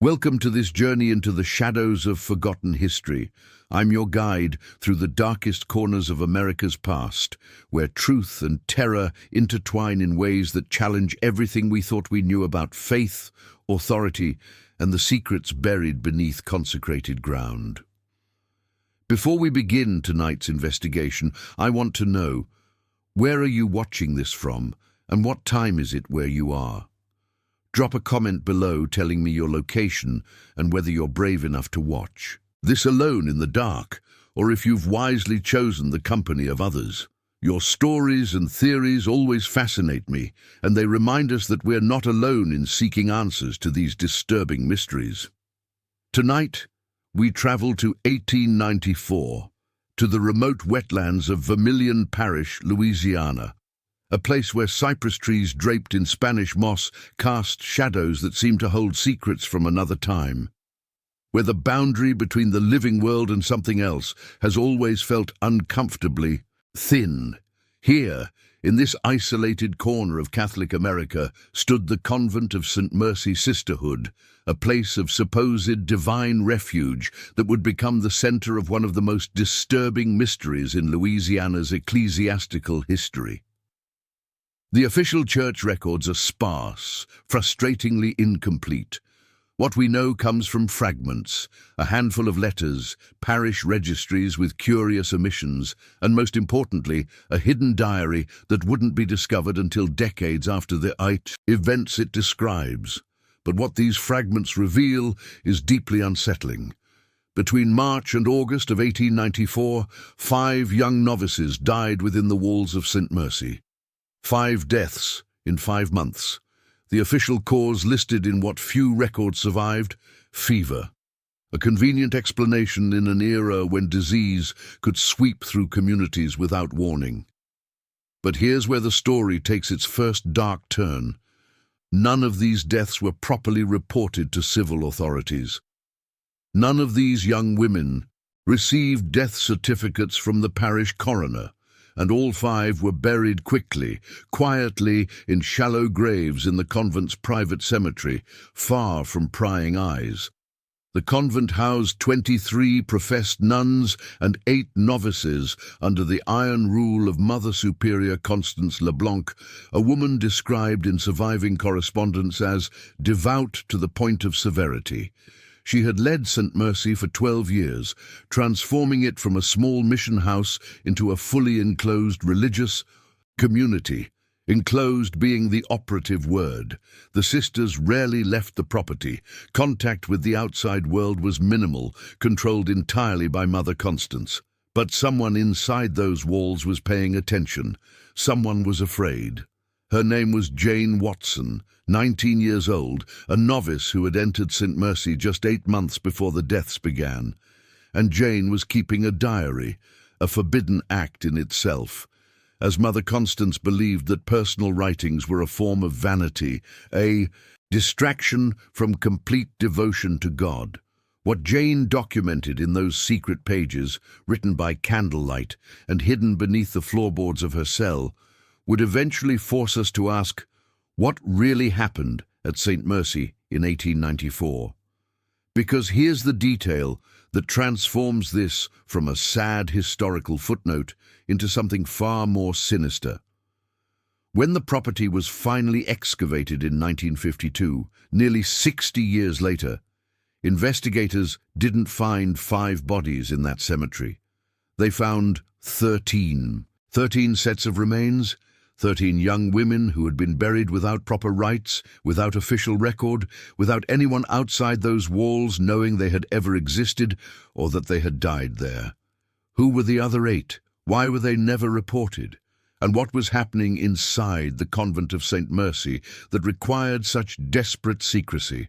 Welcome to this journey into the shadows of forgotten history. I'm your guide through the darkest corners of America's past, where truth and terror intertwine in ways that challenge everything we thought we knew about faith, authority, and the secrets buried beneath consecrated ground. Before we begin tonight's investigation, I want to know, where are you watching this from, and what time is it where you are? Drop a comment below telling me your location and whether you're brave enough to watch this alone in the dark, or if you've wisely chosen the company of others. Your stories and theories always fascinate me, and they remind us that we're not alone in seeking answers to these disturbing mysteries. Tonight, we travel to 1894, to the remote wetlands of Vermilion Parish, Louisiana, a place where cypress trees draped in Spanish moss cast shadows that seem to hold secrets from another time, where the boundary between the living world and something else has always felt uncomfortably thin. Here, in this isolated corner of Catholic America, stood the Convent of St. Sisterhood, a place of supposed divine refuge that would become the center of one of the most disturbing mysteries in Louisiana's ecclesiastical history. The official church records are sparse, frustratingly incomplete. What we know comes from fragments, a handful of letters, parish registries with curious omissions, and most importantly, a hidden diary that wouldn't be discovered until decades after the events it describes. But what these fragments reveal is deeply unsettling. Between March and August of 1894, 5 young novices died within the walls of St. Mercy. 5 deaths in 5 months. The official cause listed in what few records survived: fever. A convenient explanation in an era when disease could sweep through communities without warning. But here's where the story takes its first dark turn. None of these deaths were properly reported to civil authorities. None of these young women received death certificates from the parish coroner, and all 5 were buried quietly in shallow graves in the convent's private cemetery, far from prying eyes. The convent housed 23 professed nuns and 8 novices under the iron rule of Mother Superior Constance Leblanc, a woman described in surviving correspondence as devout to the point of severity. She had led St. Mercy for 12 years, transforming it from a small mission house into a fully enclosed religious community, enclosed being the operative word. The sisters rarely left the property. Contact with the outside world was minimal, controlled entirely by Mother Constance. But someone inside those walls was paying attention. Someone was afraid. Her name was Jane Watson, 19 years old, a novice who had entered St. Mercy just 8 months before the deaths began. And Jane was keeping a diary, a forbidden act in itself, as Mother Constance believed that personal writings were a form of vanity, a distraction from complete devotion to God. What Jane documented in those secret pages, written by candlelight and hidden beneath the floorboards of her cell, would eventually force us to ask, what really happened at St. Mercy in 1894? Because here's the detail that transforms this from a sad historical footnote into something far more sinister. When the property was finally excavated in 1952, nearly 60 years later, investigators didn't find 5 bodies in that cemetery. They found 13 sets of remains, 13 young women who had been buried without proper rites, without official record, without anyone outside those walls knowing they had ever existed or that they had died there. Who were the other 8? Why were they never reported? And what was happening inside the Convent of St. Mercy that required such desperate secrecy?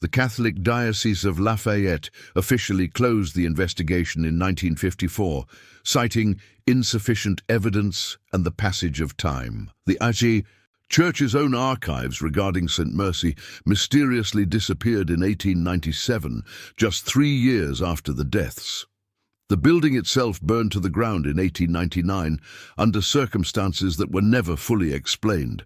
The Catholic Diocese of Lafayette officially closed the investigation in 1954, citing insufficient evidence and the passage of time. The Church's own archives regarding St. Mercy mysteriously disappeared in 1897, just 3 years after the deaths. The building itself burned to the ground in 1899 under circumstances that were never fully explained.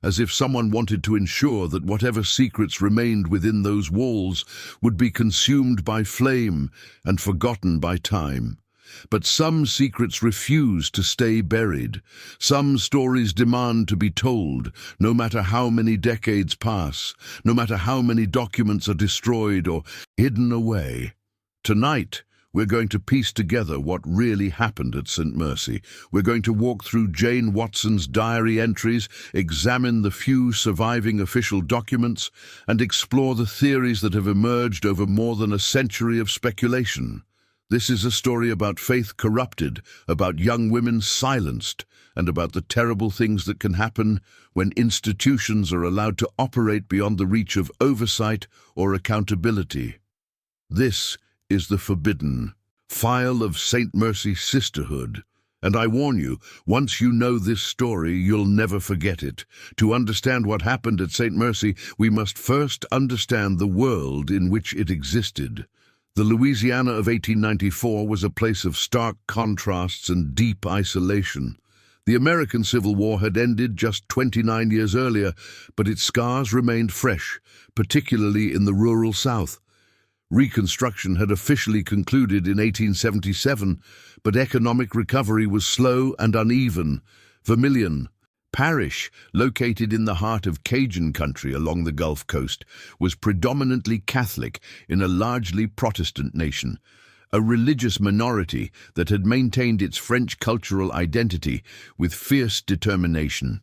as if someone wanted to ensure that whatever secrets remained within those walls would be consumed by flame and forgotten by time. But some secrets refuse to stay buried. Some stories demand to be told, no matter how many decades pass, no matter how many documents are destroyed or hidden away. Tonight, we're going to piece together what really happened at St. Mercy. We're going to walk through Jane Watson's diary entries, examine the few surviving official documents, and explore the theories that have emerged over more than a century of speculation. This is a story about faith corrupted, about young women silenced, and about the terrible things that can happen when institutions are allowed to operate beyond the reach of oversight or accountability. This is the forbidden file of St. Mercy's Sisterhood. And I warn you, once you know this story, you'll never forget it. To understand what happened at St. Mercy, we must first understand the world in which it existed. The Louisiana of 1894 was a place of stark contrasts and deep isolation. The American Civil War had ended just 29 years earlier, but its scars remained fresh, particularly in the rural South. Reconstruction had officially concluded in 1877, but economic recovery was slow and uneven. Vermilion Parish, located in the heart of Cajun country along the Gulf Coast, was predominantly Catholic in a largely Protestant nation, a religious minority that had maintained its French cultural identity with fierce determination.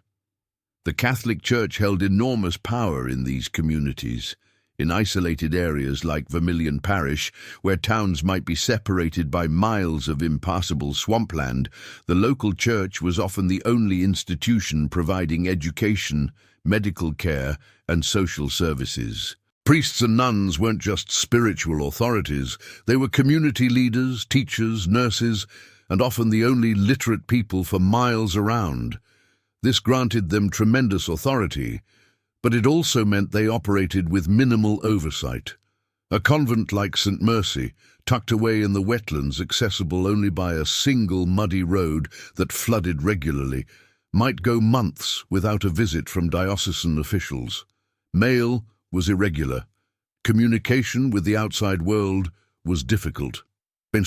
The Catholic Church held enormous power in these communities. In isolated areas like Vermilion Parish, where towns might be separated by miles of impassable swampland, the local church was often the only institution providing education, medical care, and social services. Priests and nuns weren't just spiritual authorities. They were community leaders, teachers, nurses, and often the only literate people for miles around. This granted them tremendous authority, but it also meant they operated with minimal oversight. A convent like St. Mercy, tucked away in the wetlands accessible only by a single muddy road that flooded regularly, might go months without a visit from diocesan officials. Mail was irregular. Communication with the outside world was difficult. In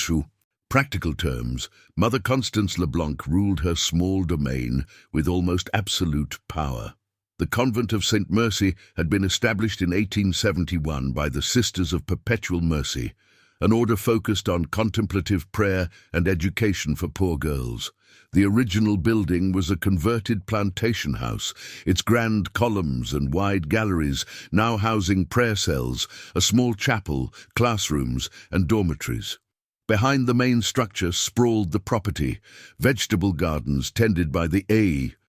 practical terms, Mother Constance Leblanc ruled her small domain with almost absolute power. The Convent of St. Mercy had been established in 1871 by the Sisters of Perpetual Mercy, an order focused on contemplative prayer and education for poor girls. The original building was a converted plantation house, its grand columns and wide galleries now housing prayer cells, a small chapel, classrooms, and dormitories. Behind the main structure sprawled the property, vegetable gardens tended by the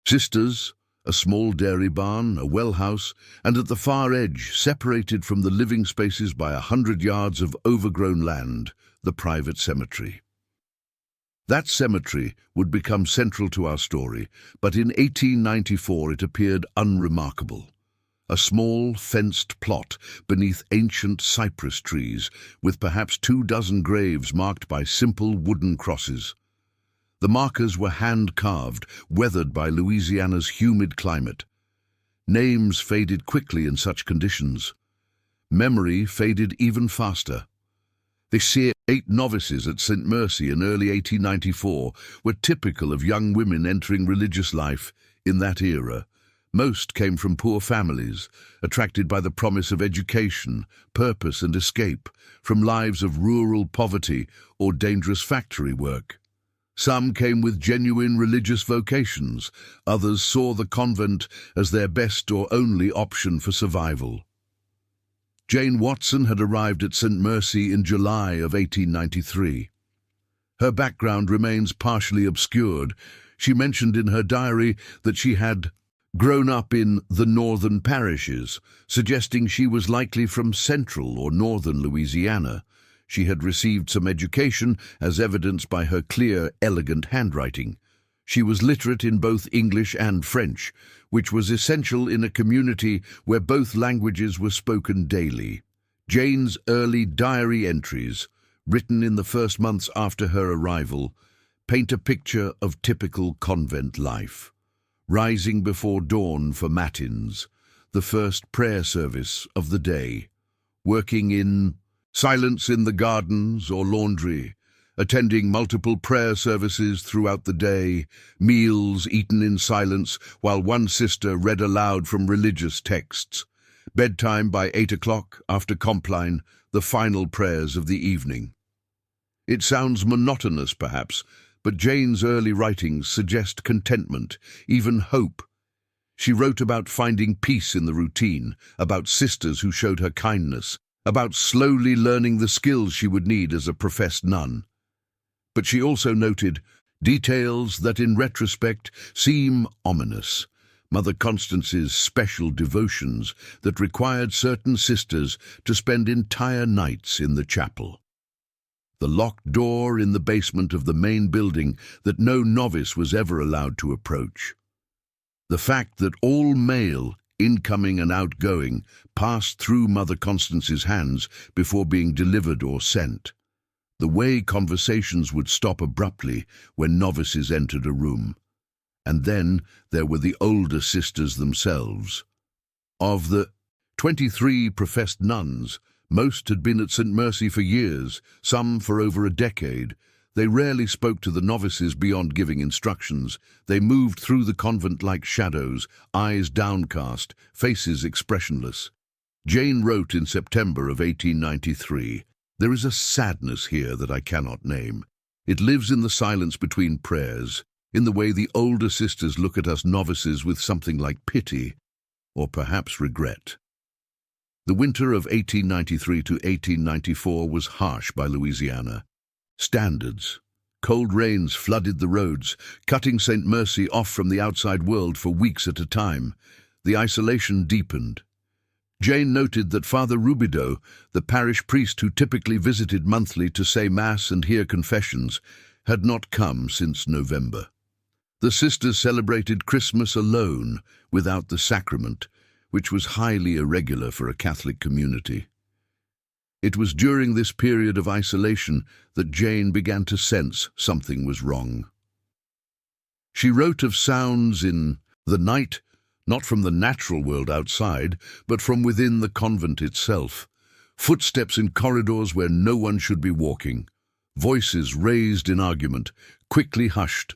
Sisters, a small dairy barn, a well house, and at the far edge, separated from the living spaces by 100 yards of overgrown land, the private cemetery. That cemetery would become central to our story, but in 1894 it appeared unremarkable. A small, fenced plot beneath ancient cypress trees, with perhaps 24 graves marked by simple wooden crosses. The markers were hand-carved, weathered by Louisiana's humid climate. Names faded quickly in such conditions. Memory faded even faster. The 8 novices at St. Mercy in early 1894 were typical of young women entering religious life in that era. Most came from poor families, attracted by the promise of education, purpose and escape from lives of rural poverty or dangerous factory work. Some came with genuine religious vocations, others saw the convent as their best or only option for survival. Jane Watson had arrived at St. Mercy in July of 1893. Her background remains partially obscured. She mentioned in her diary that she had grown up in the northern parishes, suggesting she was likely from central or northern Louisiana. She had received some education, as evidenced by her clear, elegant handwriting. She was literate in both English and French, which was essential in a community where both languages were spoken daily. Jane's early diary entries, written in the first months after her arrival, paint a picture of typical convent life. rising before dawn for matins, the first prayer service of the day, working in silence in the gardens or laundry, attending multiple prayer services throughout the day, meals eaten in silence while one sister read aloud from religious texts, bedtime by 8 o'clock after compline, the final prayers of the evening. It sounds monotonous, perhaps, but Jane's early writings suggest contentment, even hope. She wrote about finding peace in the routine, about sisters who showed her kindness, about slowly learning the skills she would need as a professed nun. But she also noted details that in retrospect seem ominous. Mother Constance's special devotions that required certain sisters to spend entire nights in the chapel. The locked door in the basement of the main building that no novice was ever allowed to approach. The fact that all mail, incoming and outgoing, passed through Mother Constance's hands before being delivered or sent. The way conversations would stop abruptly when novices entered a room. And then there were the older sisters themselves. Of the 23 professed nuns, most had been at St. Mercy for years, some for over a decade. They rarely spoke to the novices beyond giving instructions. They moved through the convent like shadows, eyes downcast, faces expressionless. Jane wrote in September of 1893, "There is a sadness here that I cannot name. It lives in the silence between prayers, in the way the older sisters look at us novices with something like pity, or perhaps regret." The winter of 1893 to 1894 was harsh by Louisiana. Standards. Cold rains flooded the roads, cutting St. Mercy off from the outside world for weeks at a time. The isolation deepened. Jane noted that Father Rubidoux, the parish priest who typically visited monthly to say Mass and hear confessions, had not come since November. The sisters celebrated Christmas alone, without the sacrament, which was highly irregular for a Catholic community. It was during this period of isolation that Jane began to sense something was wrong. She wrote of sounds in the night, not from the natural world outside, but from within the convent itself. Footsteps in corridors where no one should be walking. Voices raised in argument, quickly hushed,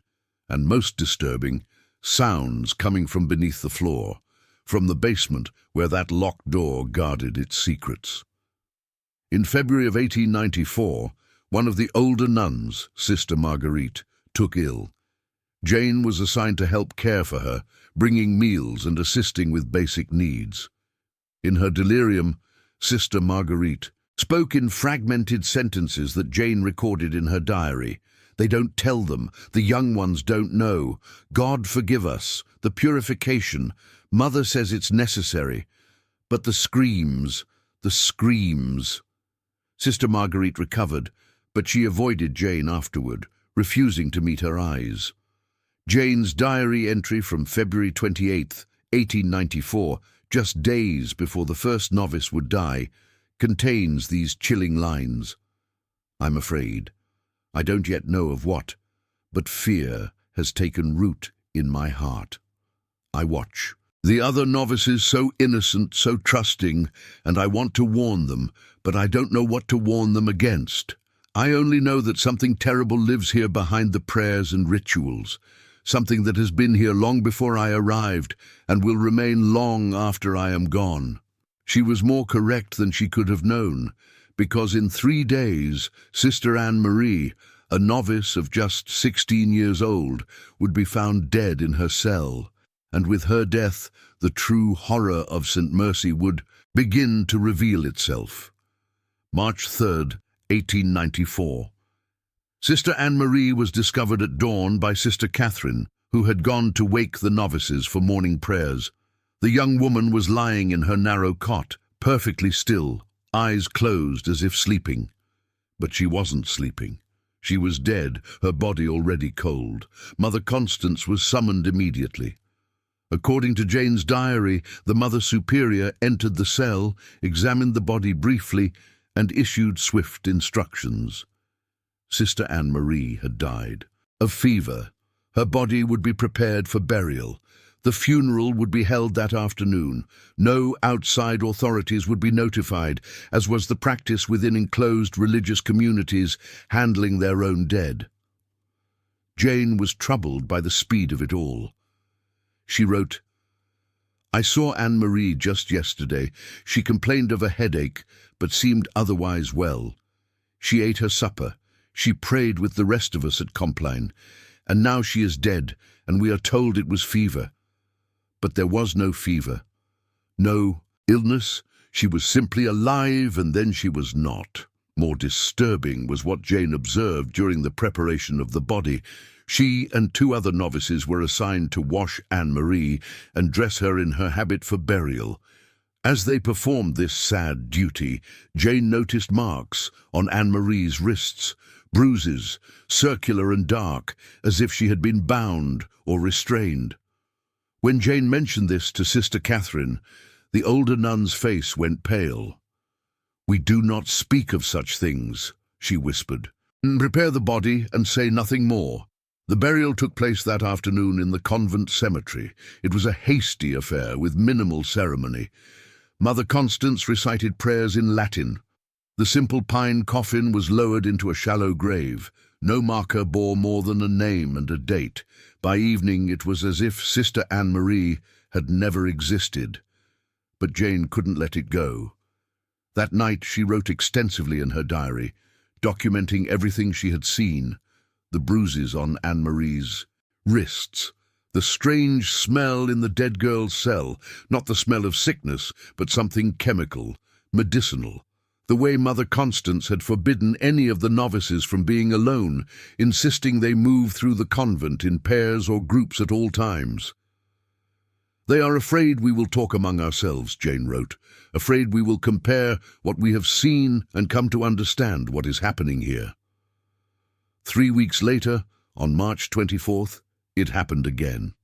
and most disturbing, sounds coming from beneath the floor, from the basement where that locked door guarded its secrets. In February of 1894, one of the older nuns, Sister Marguerite, took ill. Jane was assigned to help care for her, bringing meals and assisting with basic needs. In her delirium, Sister Marguerite spoke in fragmented sentences that Jane recorded in her diary. "They don't tell them. The young ones don't know. God forgive us. The purification. Mother says it's necessary. But the screams, the screams." Sister Marguerite recovered, but she avoided Jane afterward, refusing to meet her eyes. Jane's diary entry from February 28, 1894, just days before the first novice would die, contains these chilling lines. "I'm afraid. I don't yet know of what, but fear has taken root in my heart. I watch. The other novices so innocent, so trusting, and I want to warn them, but I don't know what to warn them against. I only know that something terrible lives here behind the prayers and rituals, something that has been here long before I arrived and will remain long after I am gone." She was more correct than she could have known, because in 3 days, Sister Anne-Marie, a novice of just 16 years old, would be found dead in her cell, and with her death, the true horror of St. Mercy would begin to reveal itself. March 3rd, 1894. Sister Anne-Marie was discovered at dawn by Sister Catherine, who had gone to wake the novices for morning prayers. The young woman was lying in her narrow cot, perfectly still, eyes closed as if sleeping. But she wasn't sleeping. She was dead, her body already cold. Mother Constance was summoned immediately. According to Jane's diary, the Mother Superior entered the cell, examined the body briefly, and issued swift instructions. Sister Anne-Marie had died. Of fever. Her body would be prepared for burial, The funeral would be held that afternoon. No outside authorities would be notified, as was the practice within enclosed religious communities handling their own dead. Jane was troubled by the speed of it all. She wrote, "I saw Anne-Marie just yesterday. She complained of a headache, but seemed otherwise well. She ate her supper. She prayed with the rest of us at Compline, and now she is dead, and we are told it was fever. But there was no fever, no illness. She was simply alive, and then she was not." More disturbing was what Jane observed during the preparation of the body. She and 2 other novices were assigned to wash Anne-Marie and dress her in her habit for burial. As they performed this sad duty, Jane noticed marks on Anne-Marie's wrists, bruises, circular and dark, as if she had been bound or restrained. When Jane mentioned this to Sister Catherine, the older nun's face went pale. "We do not speak of such things," she whispered. "Prepare the body and say nothing more." The burial took place that afternoon in the convent cemetery. It was a hasty affair with minimal ceremony. Mother Constance recited prayers in Latin. The simple pine coffin was lowered into a shallow grave. No marker bore more than a name and a date. By evening it was as if Sister Anne-Marie had never existed. But Jane couldn't let it go. That night she wrote extensively in her diary, documenting everything she had seen: the bruises on Anne-Marie's wrists, the strange smell in the dead girl's cell, not the smell of sickness, but something chemical, medicinal. The way Mother Constance had forbidden any of the novices from being alone, insisting they move through the convent in pairs or groups at all times. "They are afraid we will talk among ourselves," Jane wrote, "afraid we will compare what we have seen and come to understand what is happening here." 3 weeks later, on March 24th, it happened again.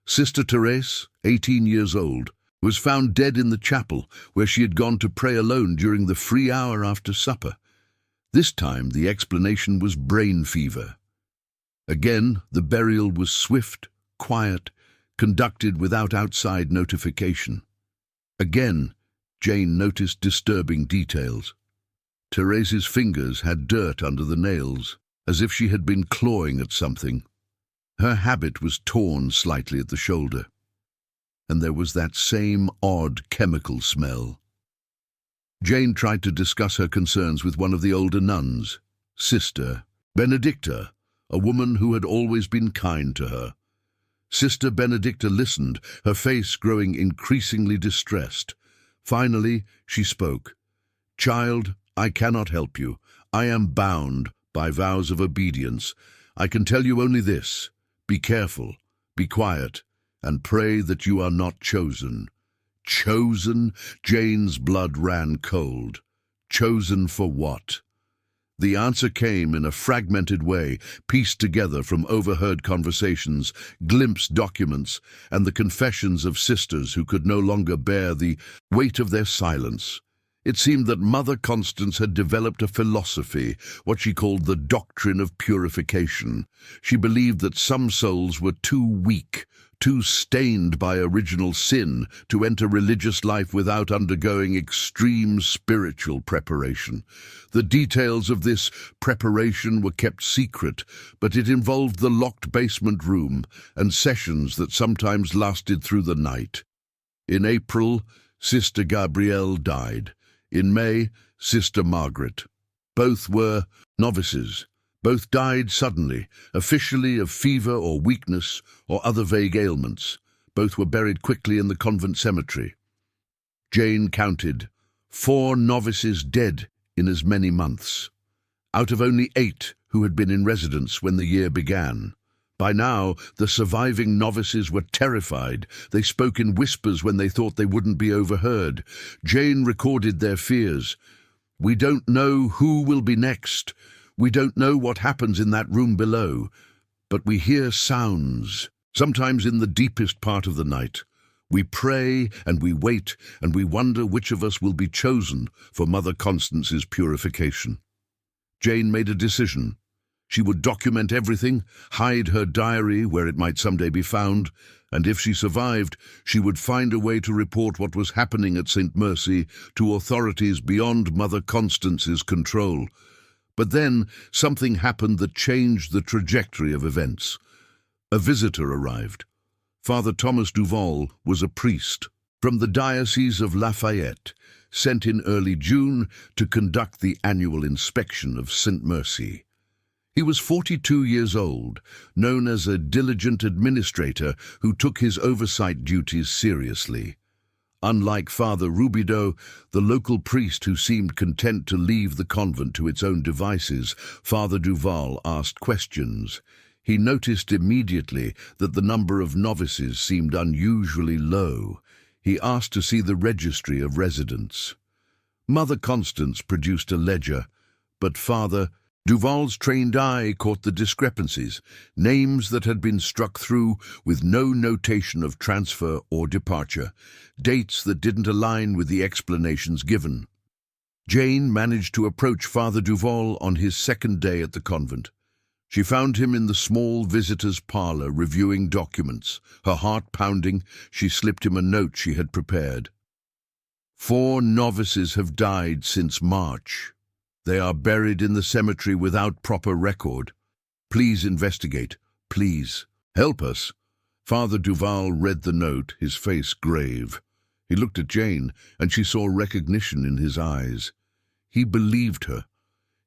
Sister Therese, 18 years old, was found dead in the chapel where she had gone to pray alone during the free hour after supper. This time the explanation was brain fever. Again, the burial was swift, quiet, conducted without outside notification. Again, Jane noticed disturbing details. Therese's fingers had dirt under the nails, as if she had been clawing at something. Her habit was torn slightly at the shoulder, and there was that same odd chemical smell. Jane tried to discuss her concerns with one of the older nuns, Sister Benedicta, a woman who had always been kind to her. Sister Benedicta listened, her face growing increasingly distressed. Finally, she spoke. "Child, I cannot help you. I am bound by vows of obedience. I can tell you only this: be careful, be quiet, and pray that you are not chosen." Chosen? Jane's blood ran cold. Chosen for what? The answer came in a fragmented way, pieced together from overheard conversations, glimpsed documents, and the confessions of sisters who could no longer bear the weight of their silence. It seemed that Mother Constance had developed a philosophy, what she called the doctrine of purification. She believed that some souls were too weak, too stained by original sin, to enter religious life without undergoing extreme spiritual preparation. The details of this preparation were kept secret, but it involved the locked basement room and sessions that sometimes lasted through the night. In April, Sister Gabrielle died. In May, Sister Margaret. Both were novices. Both died suddenly, officially of fever or weakness or other vague ailments. Both were buried quickly in the convent cemetery. Jane counted 4 novices dead in as many months, out of only 8 who had been in residence when the year began. By now, the surviving novices were terrified. They spoke in whispers when they thought they wouldn't be overheard. Jane recorded their fears. "We don't know who will be next. We don't know what happens in that room below. But we hear sounds, sometimes in the deepest part of the night. We pray and we wait and we wonder which of us will be chosen for Mother Constance's purification." Jane made a decision. She would document everything, hide her diary where it might someday be found, and if she survived, she would find a way to report what was happening at St. Mercy to authorities beyond Mother Constance's control. But then something happened that changed the trajectory of events. A visitor arrived. Father Thomas Duval was a priest from the Diocese of Lafayette, sent in early June to conduct the annual inspection of St. Mercy. He was 42 years old, known as a diligent administrator who took his oversight duties seriously. Unlike Father Rubido, the local priest who seemed content to leave the convent to its own devices, Father Duval asked questions. He noticed immediately that the number of novices seemed unusually low. He asked to see the registry of residents. Mother Constance produced a ledger, but Father Duval's trained eye caught the discrepancies, names that had been struck through with no notation of transfer or departure, dates that didn't align with the explanations given. Jane managed to approach Father Duval on his second day at the convent. She found him in the small visitor's parlor reviewing documents. Her heart pounding, she slipped him a note she had prepared. 4 novices have died since March. They are buried in the cemetery without proper record. Please investigate. Please. Help us. Father Duval read the note, his face grave. He looked at Jane, and she saw recognition in his eyes. He believed her.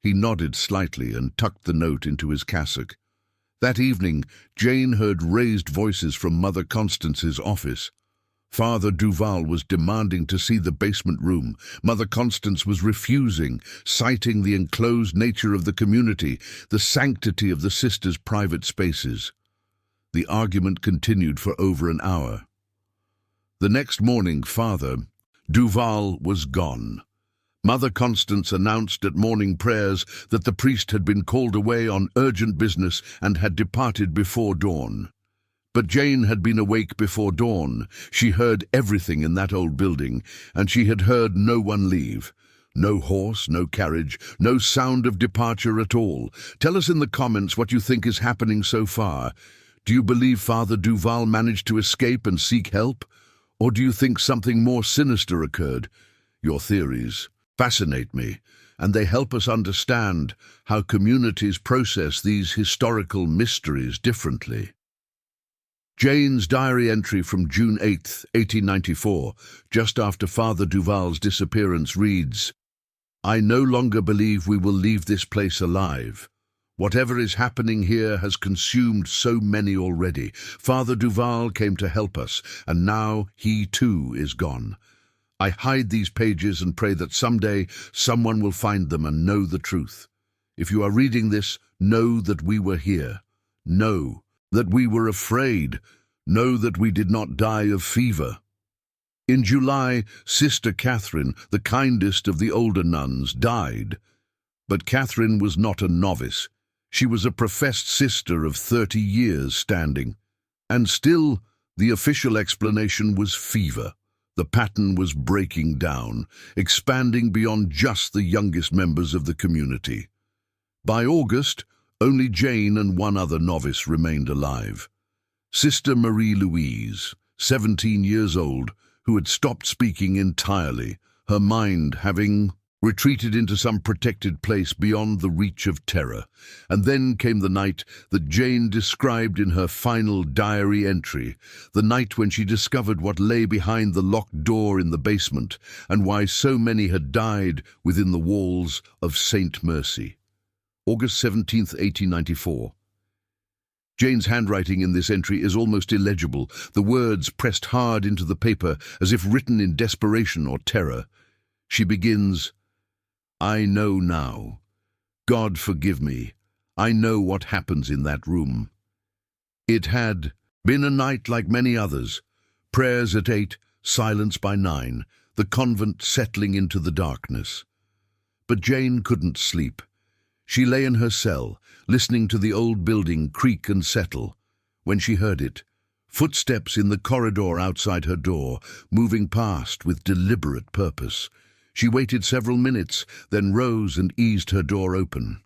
He nodded slightly and tucked the note into his cassock. That evening, Jane heard raised voices from Mother Constance's office. Father Duval was demanding to see the basement room. Mother Constance was refusing, citing the enclosed nature of the community, the sanctity of the sisters' private spaces. The argument continued for over an hour. The next morning, Father Duval was gone. Mother Constance announced at morning prayers that the priest had been called away on urgent business and had departed before dawn. But Jane had been awake before dawn. She heard everything in that old building, and she had heard no one leave. No horse, no carriage, no sound of departure at all. Tell us in the comments what you think is happening so far. Do you believe Father Duval managed to escape and seek help? Or do you think something more sinister occurred? Your theories fascinate me, and they help us understand how communities process these historical mysteries differently. Jane's diary entry from June 8, 1894, just after Father Duval's disappearance, reads, "I no longer believe we will leave this place alive. Whatever is happening here has consumed so many already. Father Duval came to help us, and now he too is gone. I hide these pages and pray that someday someone will find them and know the truth. If you are reading this, know that we were here. Know that we were afraid. Know that we did not die of fever." In July, Sister Catherine, the kindest of the older nuns, died. But Catherine was not a novice. She was a professed sister of 30 years standing. And still, the official explanation was fever. The pattern was breaking down, expanding beyond just the youngest members of the community. By August, only Jane and one other novice remained alive. Sister Marie-Louise, 17 years old, who had stopped speaking entirely, her mind having retreated into some protected place beyond the reach of terror. And then came the night that Jane described in her final diary entry, the night when she discovered what lay behind the locked door in the basement and why so many had died within the walls of St. Mercy. August 17, 1894. Jane's handwriting in this entry is almost illegible, the words pressed hard into the paper as if written in desperation or terror. She begins, "I know now. God forgive me. I know what happens in that room." It had been a night like many others. Prayers at 8, silence by 9, the convent settling into the darkness. But Jane couldn't sleep. She lay in her cell, listening to the old building creak and settle, when she heard it. Footsteps in the corridor outside her door, moving past with deliberate purpose. She waited several minutes, then rose and eased her door open.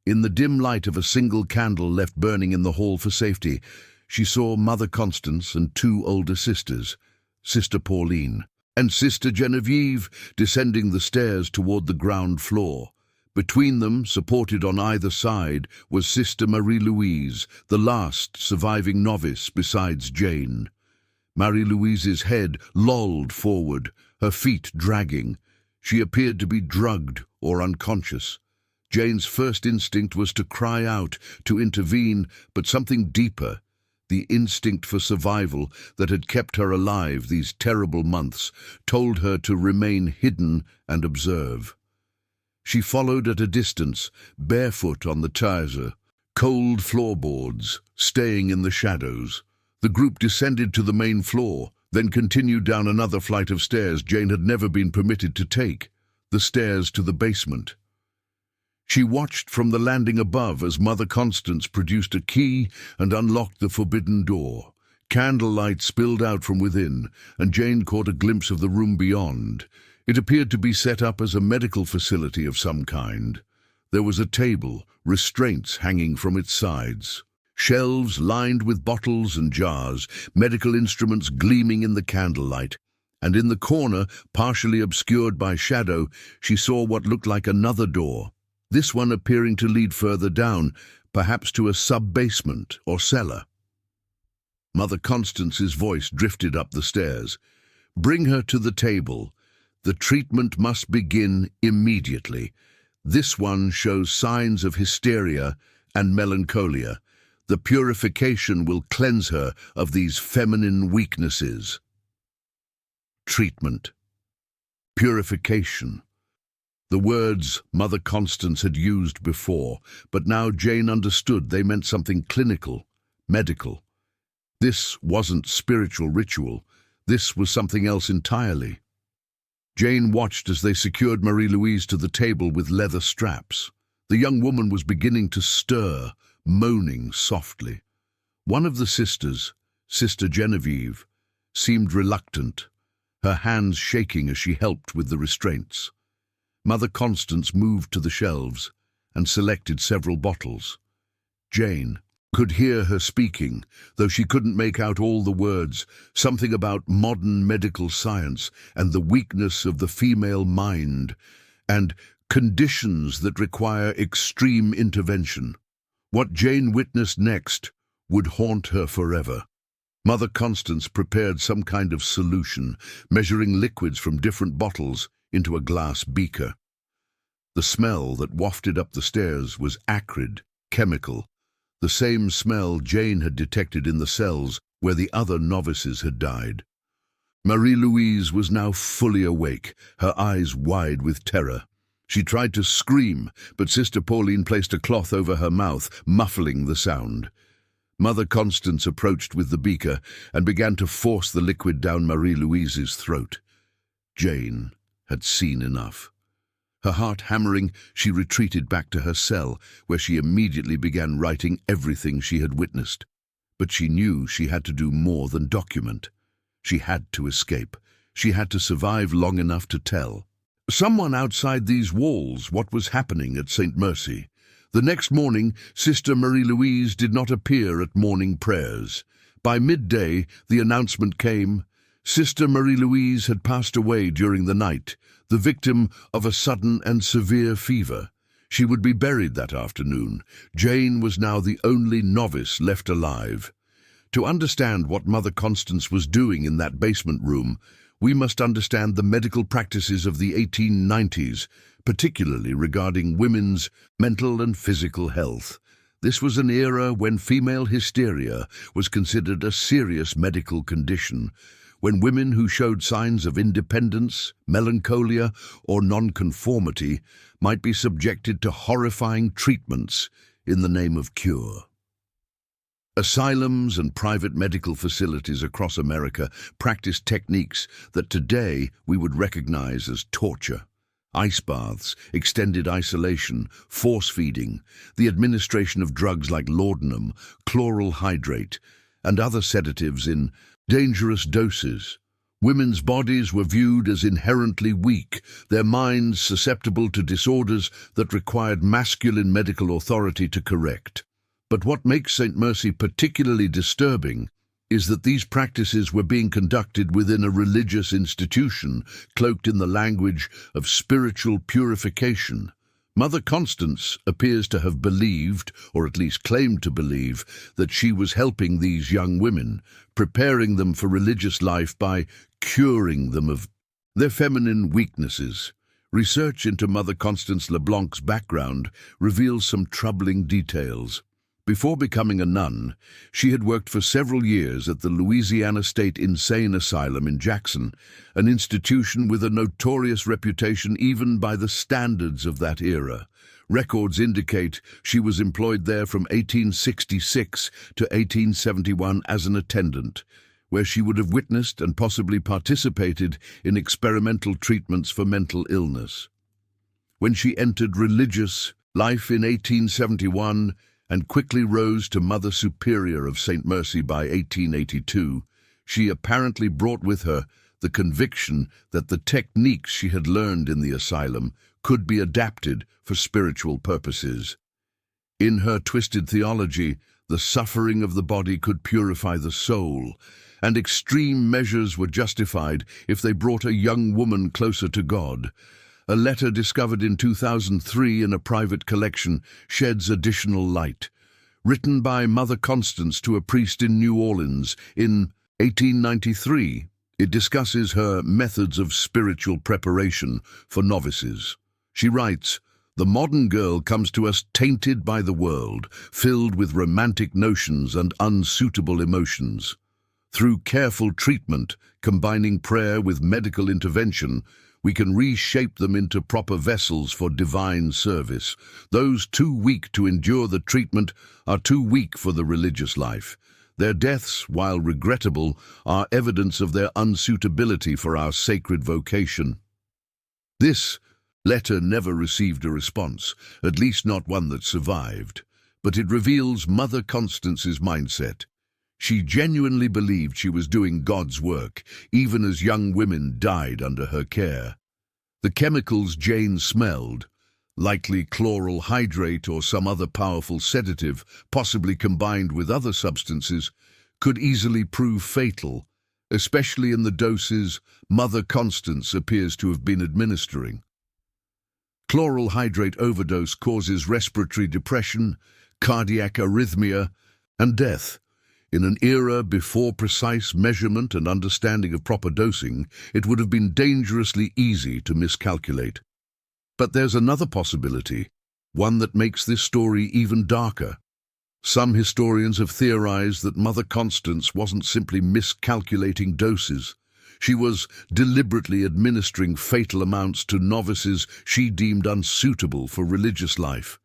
In the dim light of a single candle left burning in the hall for safety, she saw Mother Constance and two older sisters, Sister Pauline and Sister Genevieve, descending the stairs toward the ground floor. Between them, supported on either side, was Sister Marie-Louise, the last surviving novice besides Jane. Marie-Louise's head lolled forward, her feet dragging. She appeared to be drugged or unconscious. Jane's first instinct was to cry out, to intervene, but something deeper, the instinct for survival that had kept her alive these terrible months, told her to remain hidden and observe. She followed at a distance, barefoot on the terrazzo, cold floorboards, staying in the shadows. The group descended to the main floor, then continued down another flight of stairs Jane had never been permitted to take, the stairs to the basement. She watched from the landing above as Mother Constance produced a key and unlocked the forbidden door. Candlelight spilled out from within, and Jane caught a glimpse of the room beyond. It appeared to be set up as a medical facility of some kind. There was a table, restraints hanging from its sides, shelves lined with bottles and jars, medical instruments gleaming in the candlelight, and in the corner, partially obscured by shadow, she saw what looked like another door, this one appearing to lead further down, perhaps to a sub-basement or cellar. Mother Constance's voice drifted up the stairs. "Bring her to the table. The treatment must begin immediately. This one shows signs of hysteria and melancholia. The purification will cleanse her of these feminine weaknesses." Treatment. Purification. The words Mother Constance had used before, but now Jane understood they meant something clinical, medical. This wasn't spiritual ritual. This was something else entirely. Jane watched as they secured Marie-Louise to the table with leather straps. The young woman was beginning to stir, moaning softly. One of the sisters, Sister Genevieve, seemed reluctant, her hands shaking as she helped with the restraints. Mother Constance moved to the shelves and selected several bottles. Jane could hear her speaking, though she couldn't make out all the words, something about modern medical science and the weakness of the female mind, and conditions that require extreme intervention. What Jane witnessed next would haunt her forever. Mother Constance prepared some kind of solution, measuring liquids from different bottles into a glass beaker. The smell that wafted up the stairs was acrid, chemical, the same smell Jane had detected in the cells where the other novices had died. Marie-Louise was now fully awake, her eyes wide with terror. She tried to scream, but Sister Pauline placed a cloth over her mouth, muffling the sound. Mother Constance approached with the beaker and began to force the liquid down Marie-Louise's throat. Jane had seen enough. Her heart hammering, she retreated back to her cell, where she immediately began writing everything she had witnessed. But she knew she had to do more than document. She had to escape. She had to survive long enough to tell someone outside these walls what was happening at St. Mercy. The next morning, Sister Marie-Louise did not appear at morning prayers. By midday, the announcement came: Sister Marie-Louise had passed away during the night, the victim of a sudden and severe fever. She would be buried that afternoon. Jane was now the only novice left alive. To understand what Mother Constance was doing in that basement room, we must understand the medical practices of the 1890s, particularly regarding women's mental and physical health. This was an era when female hysteria was considered a serious medical condition, when women who showed signs of independence, melancholia, or nonconformity might be subjected to horrifying treatments in the name of cure. Asylums and private medical facilities across America practiced techniques that today we would recognize as torture. Ice baths, extended isolation, force feeding, the administration of drugs like laudanum, chloral hydrate, and other sedatives in dangerous doses, Women's bodies were viewed as inherently weak, their minds susceptible to disorders that required masculine medical authority to correct. But what makes St. Mercy particularly disturbing is that these practices were being conducted within a religious institution, cloaked in the language of spiritual purification. Mother Constance appears to have believed, or at least claimed to believe, that she was helping these young women, preparing them for religious life by curing them of their feminine weaknesses. Research into Mother Constance Leblanc's background reveals some troubling details. Before becoming a nun, she had worked for several years at the Louisiana State Insane Asylum in Jackson, an institution with a notorious reputation even by the standards of that era. Records indicate she was employed there from 1866 to 1871 as an attendant, where she would have witnessed and possibly participated in experimental treatments for mental illness. When she entered religious life in 1871, and quickly rose to Mother Superior of St. Mercy by 1882, she apparently brought with her the conviction that the techniques she had learned in the asylum could be adapted for spiritual purposes. In her twisted theology, the suffering of the body could purify the soul, and extreme measures were justified if they brought a young woman closer to God. A letter discovered in 2003 in a private collection sheds additional light. Written by Mother Constance to a priest in New Orleans in 1893, it discusses her methods of spiritual preparation for novices. She writes, "The modern girl comes to us tainted by the world, filled with romantic notions and unsuitable emotions. Through careful treatment, combining prayer with medical intervention, we can reshape them into proper vessels for divine service. Those too weak to endure the treatment are too weak for the religious life. Their deaths, while regrettable, are evidence of their unsuitability for our sacred vocation." This letter never received a response, at least not one that survived, but it reveals Mother Constance's mindset. She genuinely believed she was doing God's work, even as young women died under her care. The chemicals Jane smelled, likely chloral hydrate or some other powerful sedative, possibly combined with other substances, could easily prove fatal, especially in the doses Mother Constance appears to have been administering. Chloral hydrate overdose causes respiratory depression, cardiac arrhythmia, and death. In an era before precise measurement and understanding of proper dosing, it would have been dangerously easy to miscalculate. But there's another possibility, one that makes this story even darker. Some historians have theorized that Mother Constance wasn't simply miscalculating doses. She was deliberately administering fatal amounts to novices she deemed unsuitable for religious life.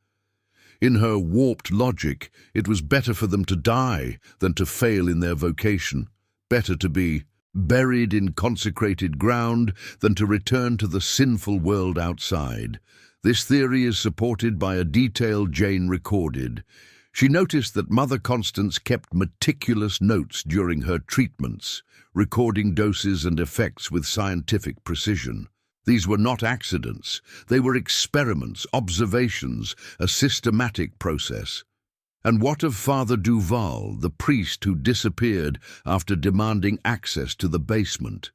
In her warped logic, it was better for them to die than to fail in their vocation, better to be buried in consecrated ground than to return to the sinful world outside. This theory is supported by a detail Jane recorded. She noticed that Mother Constance kept meticulous notes during her treatments, recording doses and effects with scientific precision. These were not accidents. They were experiments, observations, a systematic process. And what of Father Duval, the priest who disappeared after demanding access to the basement?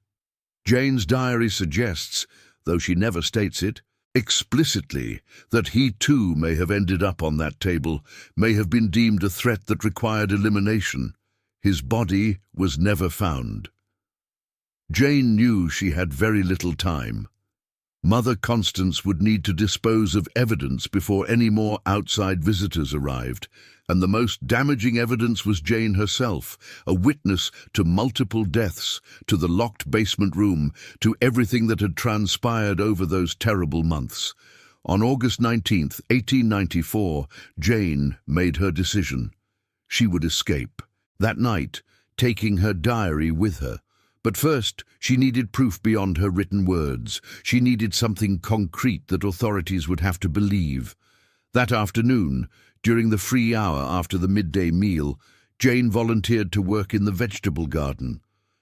Jane's diary suggests, though she never states it, explicitly that he too may have ended up on that table, may have been deemed a threat that required elimination. His body was never found. Jane knew she had very little time. Mother Constance would need to dispose of evidence before any more outside visitors arrived, and the most damaging evidence was Jane herself, a witness to multiple deaths, to the locked basement room, to everything that had transpired over those terrible months. On August 19, 1894, Jane made her decision. She would escape. That night, taking her diary with her. But first, she needed proof beyond her written words. She needed something concrete that authorities would have to believe. That afternoon, during the free hour after the midday meal, Jane volunteered to work in the vegetable garden.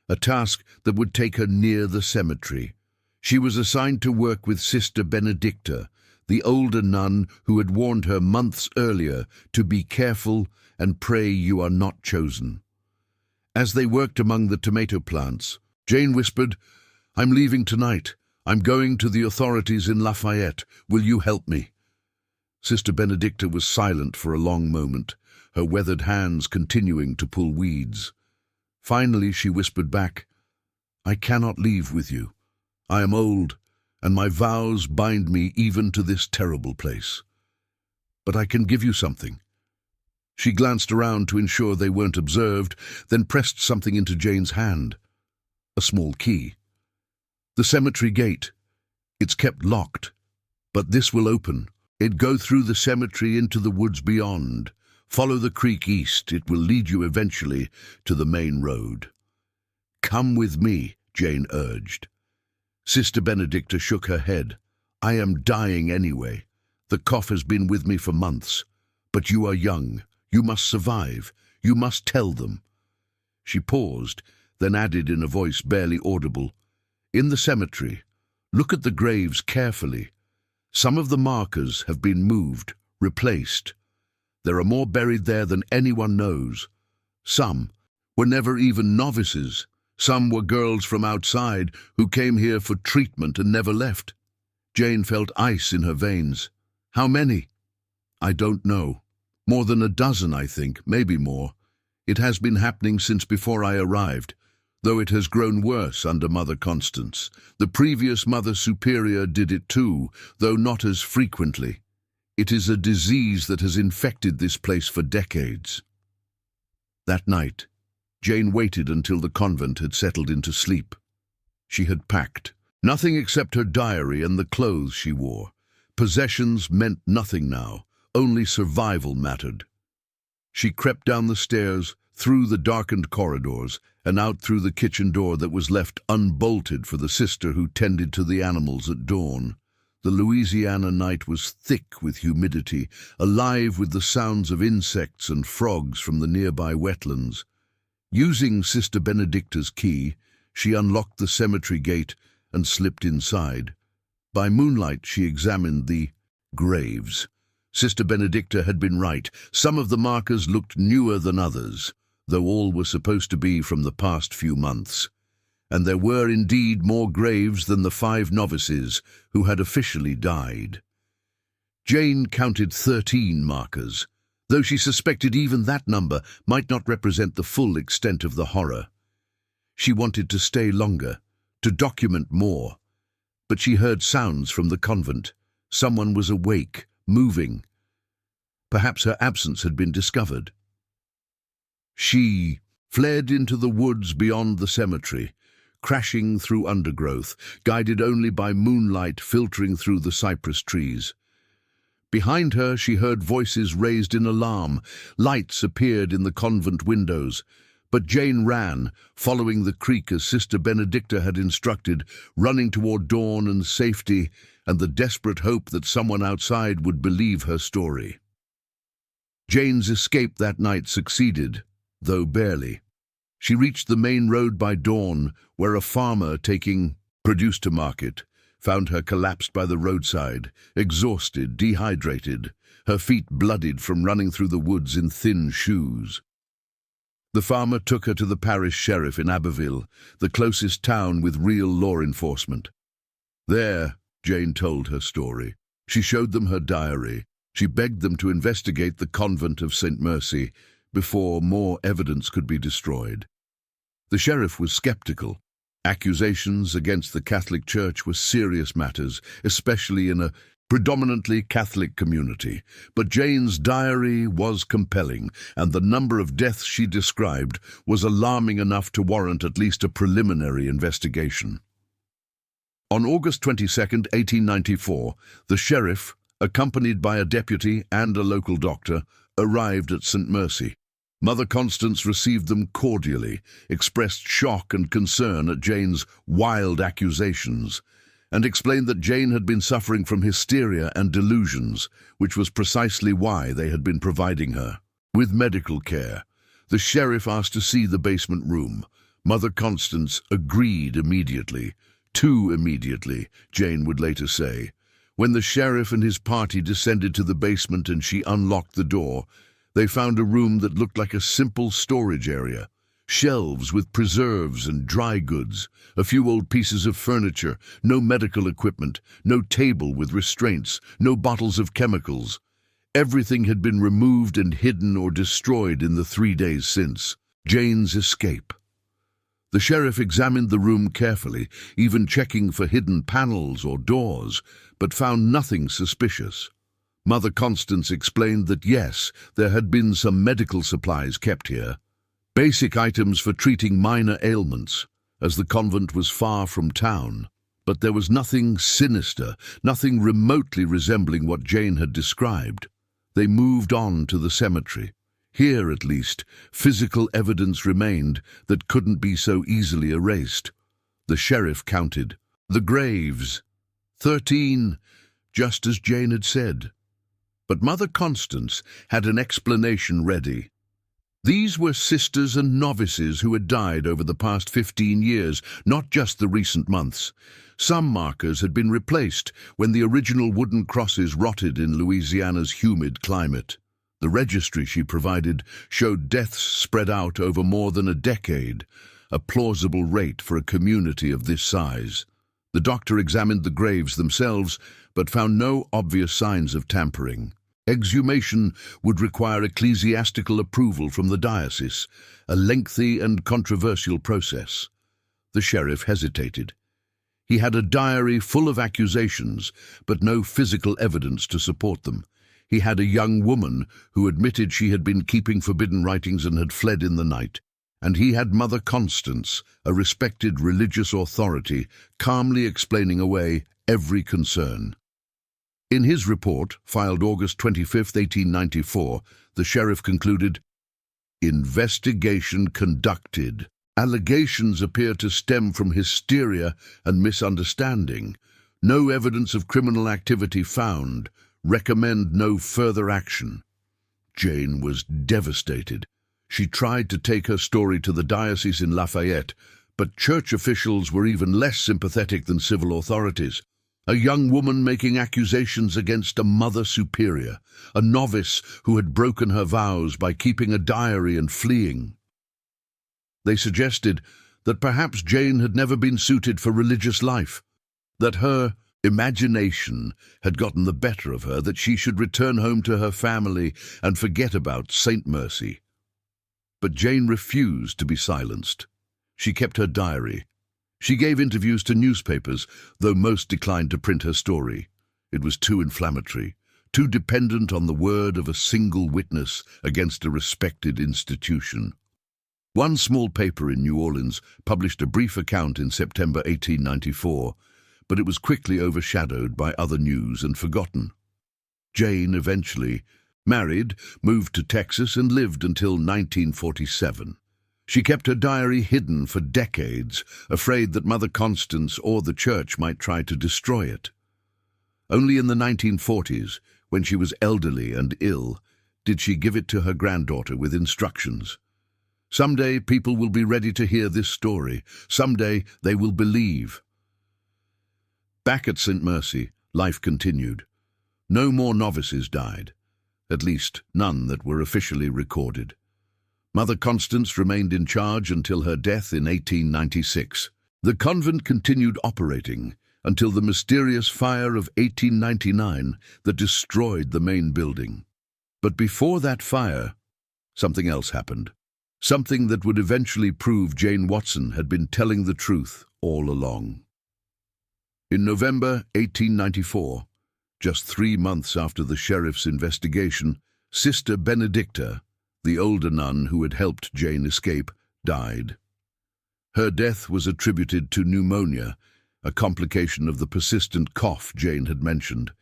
a task that would take her near the cemetery. She was assigned to work with Sister Benedicta, the older nun who had warned her months earlier to be careful and pray you are not chosen. As they worked among the tomato plants, Jane whispered, "I'm leaving tonight. I'm going to the authorities in Lafayette. Will you help me?" Sister Benedicta was silent for a long moment, her weathered hands continuing to pull weeds. Finally she whispered back, "I cannot leave with you. I am old, and my vows bind me even to this terrible place. But I can give you something." She glanced around to ensure they weren't observed, then pressed something into Jane's hand. A small key. "The cemetery gate. It's kept locked, but this will open. It go through the cemetery into the woods beyond. Follow the creek east. It will lead you eventually to the main road." "Come with me," Jane urged. Sister Benedicta shook her head. "I am dying anyway. The cough has been with me for months. But you are young. You must survive. You must tell them." She paused, then added in a voice barely audible, "In the cemetery, look at the graves carefully. Some of the markers have been moved, replaced. There are more buried there than anyone knows. Some were never even novices. Some were girls from outside who came here for treatment and never left." Jane felt ice in her veins. "How many?" "I don't know. More than a dozen, I think, maybe more. It has been happening since before I arrived, though it has grown worse under Mother Constance. The previous Mother Superior did it too, though not as frequently. It is a disease that has infected this place for decades." That night, Jane waited until the convent had settled into sleep. She had packed. Nothing except her diary and the clothes she wore. Possessions meant nothing now. Only survival mattered. She crept down the stairs, through the darkened corridors, and out through the kitchen door that was left unbolted for the sister who tended to the animals at dawn. The Louisiana night was thick with humidity, alive with the sounds of insects and frogs from the nearby wetlands. Using Sister Benedicta's key, she unlocked the cemetery gate and slipped inside. By moonlight she examined the graves. Sister Benedicta had been right. Some of the markers looked newer than others, though all were supposed to be from the past few months. And there were indeed more graves than the 5 novices who had officially died. Jane counted 13 markers, though she suspected even that number might not represent the full extent of the horror. She wanted to stay longer, to document more. But she heard sounds from the convent. Someone was awake, moving. Perhaps her absence had been discovered. She fled into the woods beyond the cemetery, crashing through undergrowth, guided only by moonlight filtering through the cypress trees. Behind her she heard voices raised in alarm. Lights appeared in the convent windows. But Jane ran, following the creek as Sister Benedicta had instructed, running toward dawn and safety and the desperate hope that someone outside would believe her story. Jane's escape that night succeeded, though barely. She reached the main road by dawn, where a farmer taking produce to market found her collapsed by the roadside, exhausted, dehydrated, her feet bloodied from running through the woods in thin shoes. The farmer took her to the parish sheriff in Abbeville, the closest town with real law enforcement. There, Jane told her story. She showed them her diary. She begged them to investigate the Convent of St. Mercy before more evidence could be destroyed. The sheriff was skeptical. Accusations against the Catholic Church were serious matters, especially in a predominantly Catholic community. But Jane's diary was compelling, and the number of deaths she described was alarming enough to warrant at least a preliminary investigation. On August 22, 1894, the sheriff, accompanied by a deputy and a local doctor, arrived at St. Mercy. Mother Constance received them cordially, expressed shock and concern at Jane's wild accusations, and explained that Jane had been suffering from hysteria and delusions, which was precisely why they had been providing her with medical care. The sheriff asked to see the basement room. Mother Constance agreed immediately. Too immediately, Jane would later say. When the sheriff and his party descended to the basement and she unlocked the door, they found a room that looked like a simple storage area. Shelves with preserves and dry goods, a few old pieces of furniture, no medical equipment, no table with restraints, no bottles of chemicals. Everything had been removed and hidden or destroyed in the 3 days since Jane's escape. The sheriff examined the room carefully, even checking for hidden panels or doors, but found nothing suspicious. Mother Constance explained that yes, there had been some medical supplies kept here, basic items for treating minor ailments, as the convent was far from town. But there was nothing sinister, nothing remotely resembling what Jane had described. They moved on to the cemetery. Here, at least, physical evidence remained that couldn't be so easily erased. The sheriff counted. The graves. 13, just as Jane had said. But Mother Constance had an explanation ready. These were sisters and novices who had died over the past 15 years, not just the recent months. Some markers had been replaced when the original wooden crosses rotted in Louisiana's humid climate. The registry she provided showed deaths spread out over more than a decade, a plausible rate for a community of this size. The doctor examined the graves themselves, but found no obvious signs of tampering. Exhumation would require ecclesiastical approval from the diocese, a lengthy and controversial process. The sheriff hesitated. He had a diary full of accusations, but no physical evidence to support them. He had a young woman who admitted she had been keeping forbidden writings and had fled in the night. And he had Mother Constance, a respected religious authority, calmly explaining away every concern. In his report, filed August 25, 1894, the sheriff concluded, "Investigation conducted. Allegations appear to stem from hysteria and misunderstanding. No evidence of criminal activity found. Recommend no further action." Jane was devastated. She tried to take her story to the diocese in Lafayette, but church officials were even less sympathetic than civil authorities. A young woman making accusations against a Mother Superior, a novice who had broken her vows by keeping a diary and fleeing. They suggested that perhaps Jane had never been suited for religious life, that her imagination had gotten the better of her, that she should return home to her family and forget about St. Mercy. But Jane refused to be silenced. She kept her diary. She gave interviews to newspapers, though most declined to print her story. It was too inflammatory, too dependent on the word of a single witness against a respected institution. One small paper in New Orleans published a brief account in September 1894, but it was quickly overshadowed by other news and forgotten. Jane eventually married, moved to Texas, and lived until 1947. She kept her diary hidden for decades, afraid that Mother Constance or the church might try to destroy it. Only in the 1940s, when she was elderly and ill, did she give it to her granddaughter with instructions. Someday people will be ready to hear this story. Someday they will believe. Back at St. Mercy, life continued. No more novices died, at least none that were officially recorded. Mother Constance remained in charge until her death in 1896. The convent continued operating until the mysterious fire of 1899 that destroyed the main building. But before that fire, something else happened. Something that would eventually prove Jane Watson had been telling the truth all along. In November 1894, just 3 months after the sheriff's investigation, Sister Benedicta, the older nun who had helped Jane escape, died. Her death was attributed to pneumonia, a complication of the persistent cough Jane had mentioned.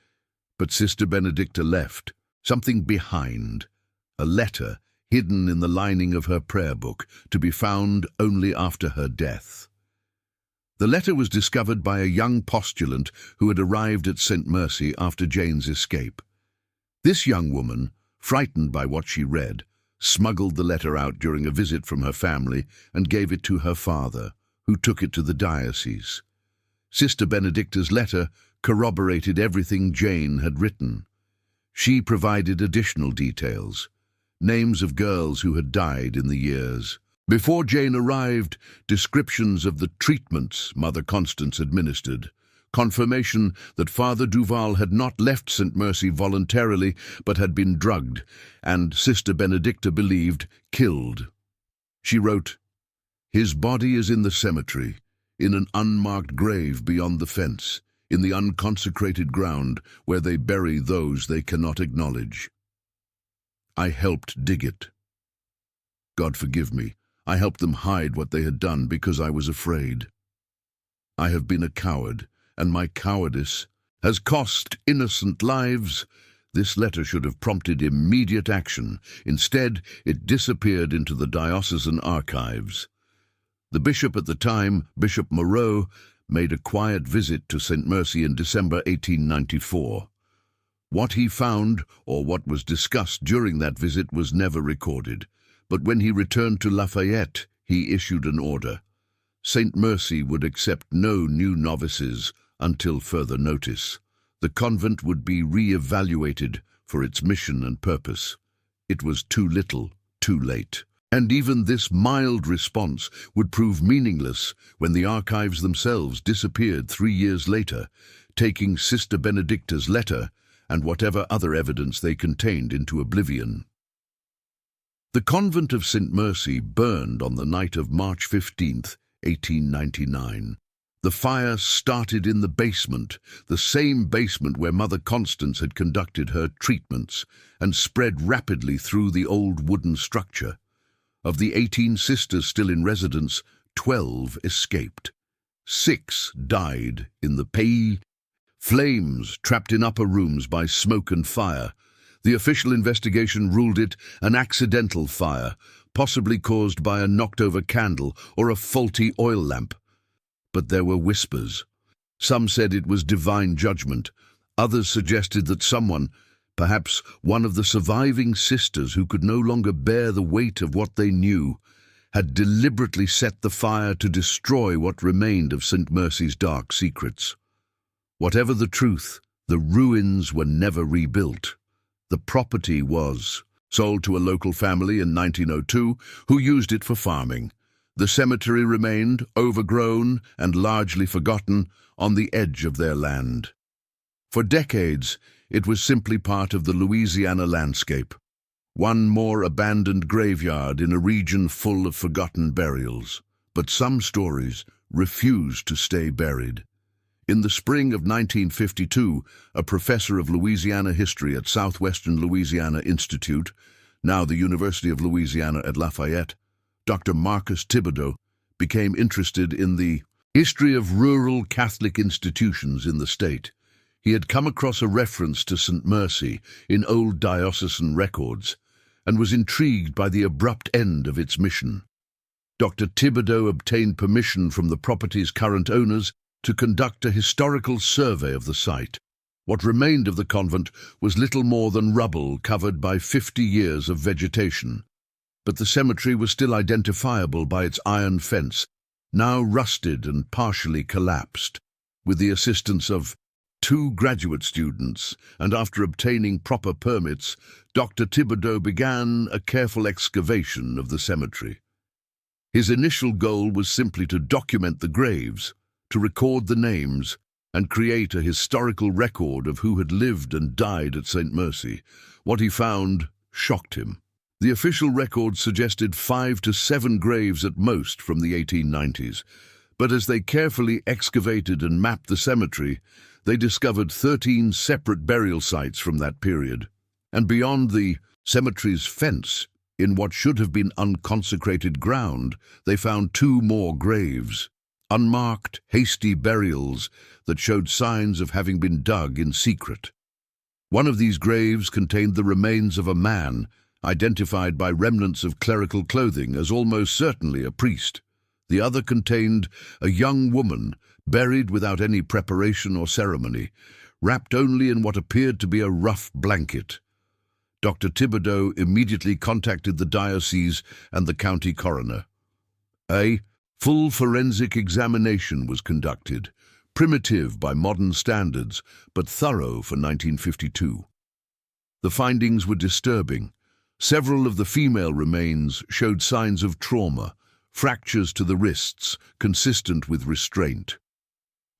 But Sister Benedicta left something behind, a letter hidden in the lining of her prayer book, to be found only after her death. The letter was discovered by a young postulant who had arrived at St. Mercy after Jane's escape. This young woman, frightened by what she read, smuggled the letter out during a visit from her family and gave it to her father, who took it to the diocese. Sister Benedicta's letter corroborated everything Jane had written. She provided additional details, names of girls who had died in the years. Before Jane arrived, descriptions of the treatments Mother Constance administered, confirmation that Father Duval had not left St. Mercy voluntarily but had been drugged, and Sister Benedicta believed killed. She wrote, "His body is in the cemetery, in an unmarked grave beyond the fence, in the unconsecrated ground where they bury those they cannot acknowledge. I helped dig it. God forgive me, I helped them hide what they had done because I was afraid. I have been a coward, and my cowardice has cost innocent lives." This letter should have prompted immediate action. Instead, it disappeared into the diocesan archives. The bishop at the time, Bishop Moreau, made a quiet visit to St. Mercy in December 1894. What he found, or what was discussed during that visit, was never recorded. But when he returned to Lafayette, he issued an order. St. Mercy would accept no new novices until further notice. The convent would be re-evaluated for its mission and purpose. It was too little, too late. And even this mild response would prove meaningless when the archives themselves disappeared 3 years later, taking Sister Benedicta's letter and whatever other evidence they contained into oblivion. The Convent of St. Mercy burned on the night of March 15th, 1899. The fire started in the basement, the same basement where Mother Constance had conducted her treatments, and spread rapidly through the old wooden structure. Of the 18 sisters still in residence, 12 escaped. 6 died in the pays. Flames trapped in upper rooms by smoke and fire. The official investigation ruled it an accidental fire, possibly caused by a knocked-over candle or a faulty oil lamp. But there were whispers. Some said it was divine judgment. Others suggested that someone, perhaps one of the surviving sisters who could no longer bear the weight of what they knew, had deliberately set the fire to destroy what remained of St. Mercy's dark secrets. Whatever the truth, the ruins were never rebuilt. The property was sold to a local family in 1902 who used it for farming. The cemetery remained, overgrown and largely forgotten, on the edge of their land. For decades, it was simply part of the Louisiana landscape, one more abandoned graveyard in a region full of forgotten burials. But some stories refused to stay buried. In the spring of 1952, a professor of Louisiana history at Southwestern Louisiana Institute, now the University of Louisiana at Lafayette, Dr. Marcus Thibodeau, became interested in the history of rural Catholic institutions in the state. He had come across a reference to St. Mercy in old diocesan records and was intrigued by the abrupt end of its mission. Dr. Thibodeau obtained permission from the property's current owners to conduct a historical survey of the site. What remained of the convent was little more than rubble covered by 50 years of vegetation. But the cemetery was still identifiable by its iron fence, now rusted and partially collapsed. With the assistance of 2 graduate students, and after obtaining proper permits, Dr. Thibodeau began a careful excavation of the cemetery. His initial goal was simply to document the graves, to record the names, and create a historical record of who had lived and died at St. Mercy. What he found shocked him. The official record suggested 5 to 7 graves at most from the 1890s, but as they carefully excavated and mapped the cemetery, they discovered 13 separate burial sites from that period. And beyond the cemetery's fence, in what should have been unconsecrated ground, they found 2 more graves. Unmarked, hasty burials that showed signs of having been dug in secret. One of these graves contained the remains of a man, identified by remnants of clerical clothing as almost certainly a priest. The other contained a young woman, buried without any preparation or ceremony, wrapped only in what appeared to be a rough blanket. Dr. Thibodeau immediately contacted the diocese and the county coroner. A full forensic examination was conducted, primitive by modern standards, but thorough for 1952. The findings were disturbing. Several of the female remains showed signs of trauma, fractures to the wrists, consistent with restraint.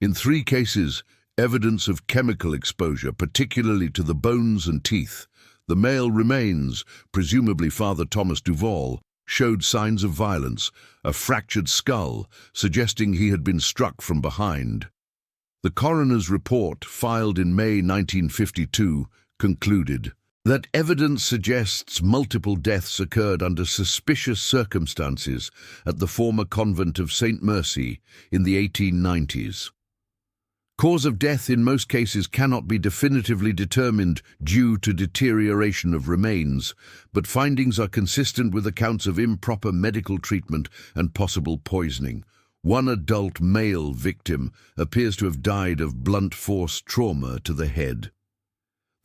In 3 cases, evidence of chemical exposure, particularly to the bones and teeth. The male remains, presumably Father Thomas Duval, showed signs of violence, a fractured skull, suggesting he had been struck from behind. The coroner's report, filed in May 1952, concluded that evidence suggests multiple deaths occurred under suspicious circumstances at the former Convent of St. Mercy in the 1890s. Cause of death in most cases cannot be definitively determined due to deterioration of remains, but findings are consistent with accounts of improper medical treatment and possible poisoning. One adult male victim appears to have died of blunt force trauma to the head.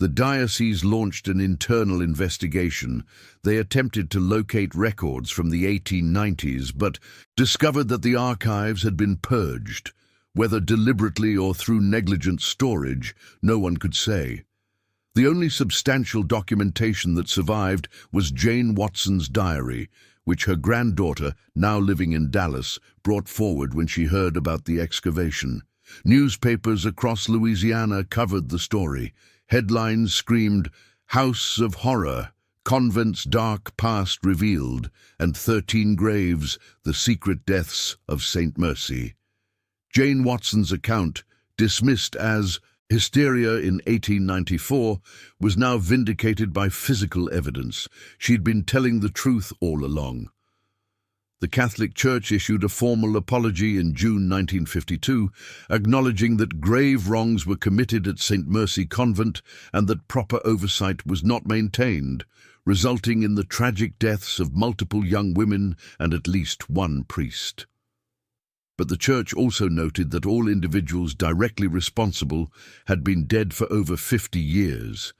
The diocese launched an internal investigation. They attempted to locate records from the 1890s, but discovered that the archives had been purged. Whether deliberately or through negligent storage, no one could say. The only substantial documentation that survived was Jane Watson's diary, which her granddaughter, now living in Dallas, brought forward when she heard about the excavation. Newspapers across Louisiana covered the story. Headlines screamed, "House of Horror, Convent's Dark Past Revealed, and 13 Graves, the Secret Deaths of St. Mercy." Jane Watson's account, dismissed as hysteria in 1894, was now vindicated by physical evidence. She'd been telling the truth all along. The Catholic Church issued a formal apology in June 1952, acknowledging that grave wrongs were committed at St. Mercy Convent and that proper oversight was not maintained, resulting in the tragic deaths of multiple young women and at least 1 priest. But the Church also noted that all individuals directly responsible had been dead for over 50 years,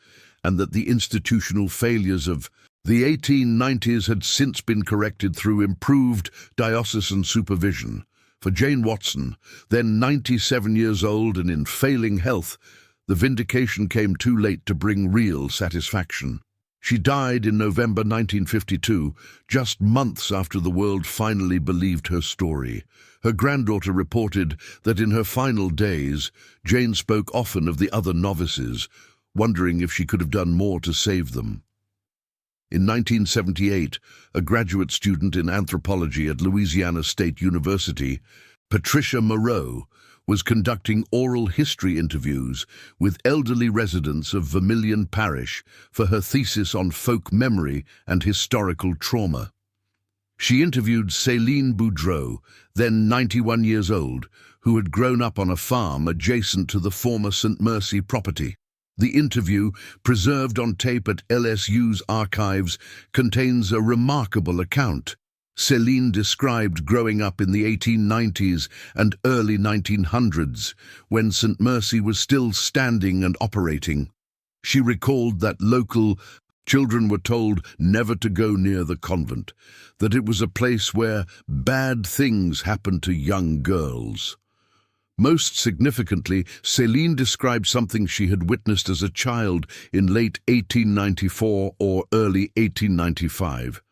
and that the institutional failures of the 1890s had since been corrected through improved diocesan supervision. For Jane Watson, then 97 years old and in failing health, the vindication came too late to bring real satisfaction. She died in November 1952, just months after the world finally believed her story. Her granddaughter reported that in her final days, Jane spoke often of the other novices, wondering if she could have done more to save them. In 1978, a graduate student in anthropology at Louisiana State University, Patricia Moreau, was conducting oral history interviews with elderly residents of Vermilion Parish for her thesis on folk memory and historical trauma. She interviewed Céline Boudreau, then 91 years old, who had grown up on a farm adjacent to the former St. Mercy property. The interview, preserved on tape at LSU's archives, contains a remarkable account. Céline described growing up in the 1890s and early 1900s, when St. Mercy was still standing and operating. She recalled that local children were told never to go near the convent, that it was a place where bad things happened to young girls. Most significantly, Céline described something she had witnessed as a child in late 1894 or early 1895.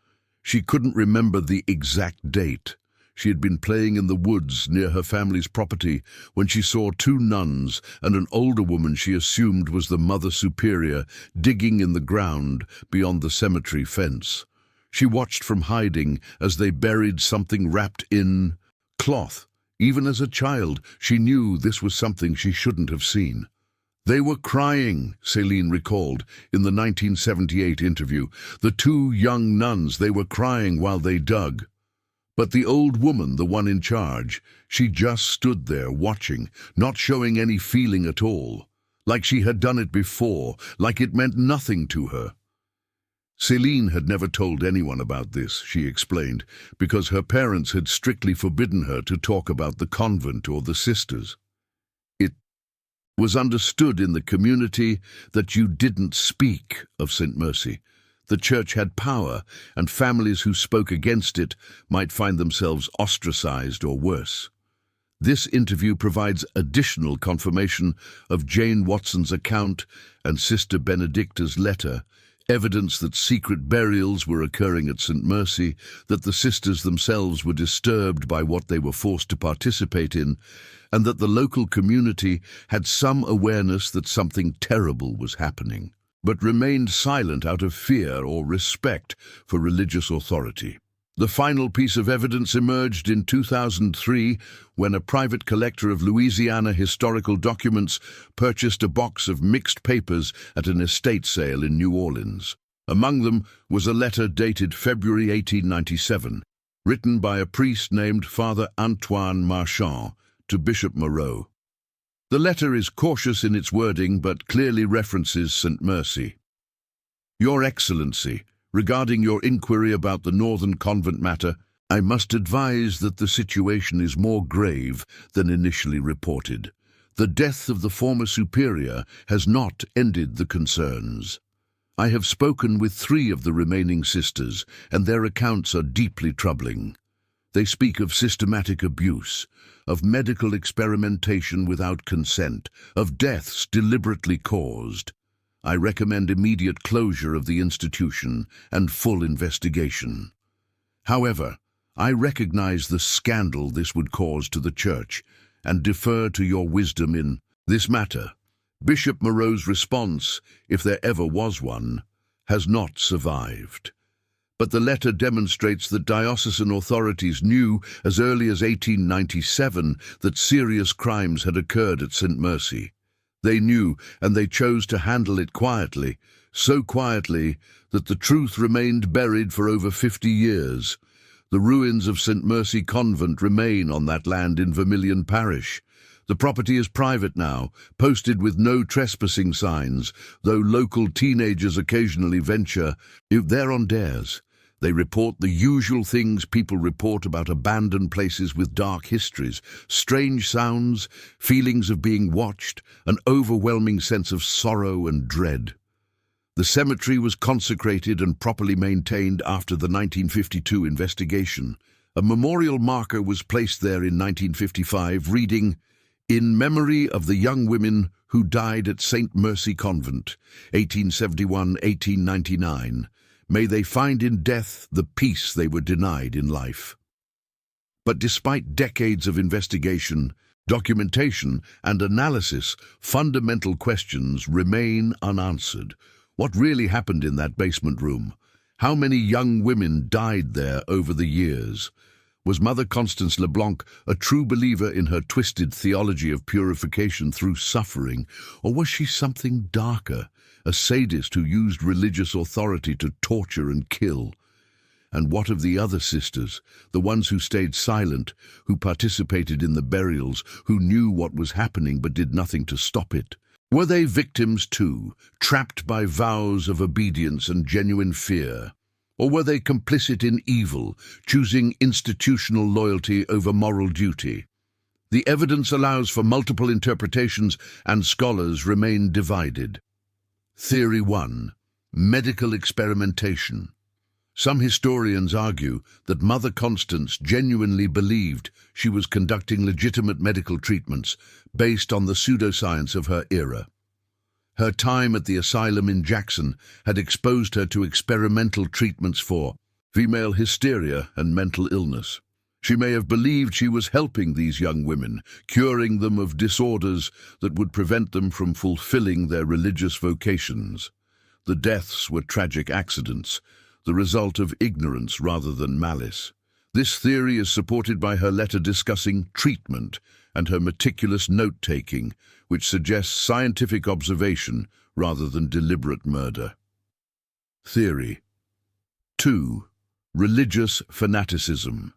She couldn't remember the exact date. She had been playing in the woods near her family's property when she saw 2 nuns and an older woman she assumed was the Mother Superior digging in the ground beyond the cemetery fence. She watched from hiding as they buried something wrapped in cloth. Even as a child, she knew this was something she shouldn't have seen. "They were crying," Céline recalled in the 1978 interview. "The 2 young nuns, they were crying while they dug. But the old woman, the one in charge, she just stood there watching, not showing any feeling at all, like she had done it before, like it meant nothing to her." Céline had never told anyone about this, she explained, because her parents had strictly forbidden her to talk about the convent or the sisters. was understood in the community that you didn't speak of St. Mercy. The Church had power, and families who spoke against it might find themselves ostracized or worse. This interview provides additional confirmation of Jane Watson's account and Sister Benedicta's letter, evidence that secret burials were occurring at St. Mercy, that the sisters themselves were disturbed by what they were forced to participate in, and that the local community had some awareness that something terrible was happening, but remained silent out of fear or respect for religious authority. The final piece of evidence emerged in 2003 when a private collector of Louisiana historical documents purchased a box of mixed papers at an estate sale in New Orleans. Among them was a letter dated February 1897, written by a priest named Father Antoine Marchand to Bishop Moreau. The letter is cautious in its wording but clearly references St. Mercy. Your Excellency, regarding your inquiry about the Northern Convent matter, I must advise that the situation is more grave than initially reported. The death of the former superior has not ended the concerns. I have spoken with 3 of the remaining sisters, and their accounts are deeply troubling. They speak of systematic abuse, of medical experimentation without consent, of deaths deliberately caused. I recommend immediate closure of the institution and full investigation. However, I recognize the scandal this would cause to the Church and defer to your wisdom in this matter. Bishop Moreau's response, if there ever was one, has not survived. But the letter demonstrates that diocesan authorities knew as early as 1897 that serious crimes had occurred at St. Mercy. They knew, and they chose to handle it quietly, so quietly that the truth remained buried for over 50 years. The ruins of St. Mercy Convent remain on that land in Vermilion Parish. The property is private now, posted with no trespassing signs, though local teenagers occasionally venture there on dares. They report the usual things people report about abandoned places with dark histories: strange sounds, feelings of being watched, an overwhelming sense of sorrow and dread. The cemetery was consecrated and properly maintained after the 1952 investigation. A memorial marker was placed there in 1955 reading, "In memory of the young women who died at St. Mercy Convent, 1871-1899. May they find in death the peace they were denied in life." But despite decades of investigation, documentation, and analysis, fundamental questions remain unanswered. What really happened in that basement room? How many young women died there over the years? Was Mother Constance Leblanc a true believer in her twisted theology of purification through suffering, or was she something darker, a sadist who used religious authority to torture and kill? And what of the other sisters, the ones who stayed silent, who participated in the burials, who knew what was happening but did nothing to stop it? Were they victims too, trapped by vows of obedience and genuine fear? Or were they complicit in evil, choosing institutional loyalty over moral duty? The evidence allows for multiple interpretations, and scholars remain divided. Theory 1. Medical experimentation. Some historians argue that Mother Constance genuinely believed she was conducting legitimate medical treatments based on the pseudoscience of her era. Her time at the asylum in Jackson had exposed her to experimental treatments for female hysteria and mental illness. She may have believed she was helping these young women, curing them of disorders that would prevent them from fulfilling their religious vocations. The deaths were tragic accidents, the result of ignorance rather than malice. This theory is supported by her letter discussing treatment and her meticulous note-taking, which suggests scientific observation rather than deliberate murder. Theory 2. Religious fanaticism.